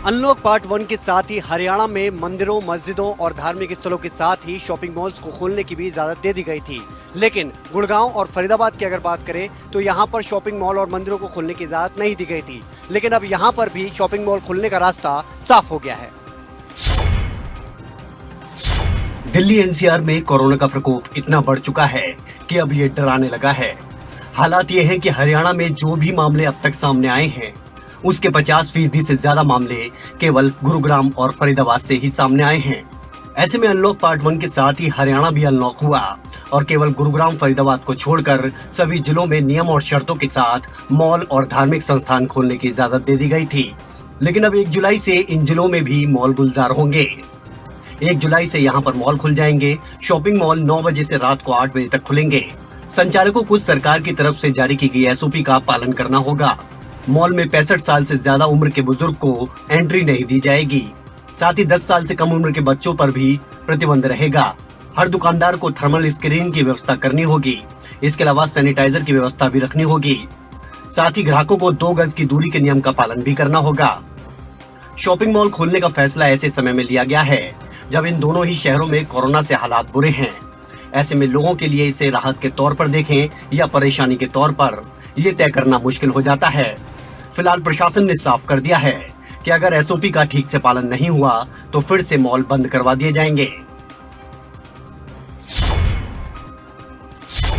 Unlock part 1 के साथ ही हरियाणा में मंदिरों, मस्जिदों और धार्मिक स्थलों के साथ ही शॉपिंग मॉल्स को खोलने की भी इजाजत दे दी गई थी। लेकिन गुड़गांव और फरीदाबाद की अगर बात करें तो यहां पर शॉपिंग मॉल और मंदिरों को खोलने की इजाजत नहीं दी गई थी। लेकिन अब यहां पर भी शॉपिंग मॉल खोलने का रास्ता साफ हो गया है। दिल्ली एनसीआर में कोरोना का प्रकोप इतना बढ़ चुका है कि अब ये डराने लगा है। हालात ये है कि हरियाणा में जो भी मामले अब तक सामने आए हैं उसके 50% से ज्यादा मामले केवल गुरुग्राम और फरीदाबाद से ही सामने आए हैं। ऐसे में अनलॉक पार्ट 1 के साथ ही हरियाणा भी अनलॉक हुआ और केवल गुरुग्राम फरीदाबाद को छोड़कर सभी जिलों में नियम और शर्तों के साथ मॉल और धार्मिक संस्थान खोलने की इजाजत दे दी गई थी। लेकिन अब 1 जुलाई से इन जिलों में भी मॉल गुलजार होंगे। 1 जुलाई से यहाँ पर मॉल खुल जाएंगे। शॉपिंग मॉल 9 बजे से रात को 8 बजे तक खुलेंगे। संचालकों को सरकार की तरफ से जारी की गई एसओपी का पालन करना होगा। मॉल में 65 साल से ज्यादा उम्र के बुजुर्ग को एंट्री नहीं दी जाएगी। साथ ही 10 साल से कम उम्र के बच्चों पर भी प्रतिबंध रहेगा। हर दुकानदार को थर्मल स्क्रीनिंग की व्यवस्था करनी होगी। इसके अलावा सैनिटाइजर की व्यवस्था भी रखनी होगी। साथ ही ग्राहकों को 2 गज की दूरी के नियम का पालन भी करना होगा। शॉपिंग मॉल खोलने का फैसला ऐसे समय में लिया गया है जब इन दोनों ही शहरों में कोरोना से हालात बुरे हैं। ऐसे में लोगों के लिए इसे राहत के तौर पर देखें या परेशानी के तौर पर, ये तय करना मुश्किल हो जाता है। फिलहाल प्रशासन ने साफ कर दिया है कि अगर एसओपी का ठीक से पालन नहीं हुआ तो फिर से मॉल बंद करवा दिए जाएंगे।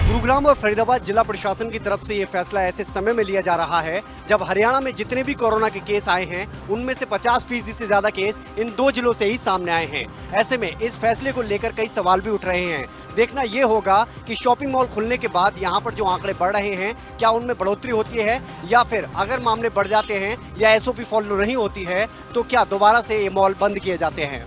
गुरुग्राम और फरीदाबाद जिला प्रशासन की तरफ से ये फैसला ऐसे समय में लिया जा रहा है जब हरियाणा में जितने भी कोरोना के केस आए हैं उनमें से 50% से ज्यादा केस इन 2 जिलों से ही सामने आए हैं। ऐसे में इस फैसले को लेकर कई सवाल भी उठ रहे हैं। देखना ये होगा कि शॉपिंग मॉल खुलने के बाद यहाँ पर जो आंकड़े बढ़ रहे हैं क्या उनमें बढ़ोतरी होती है, या फिर अगर मामले बढ़ जाते हैं या एसओपी फॉलो नहीं होती है तो क्या दोबारा से ये मॉल बंद किए जाते हैं।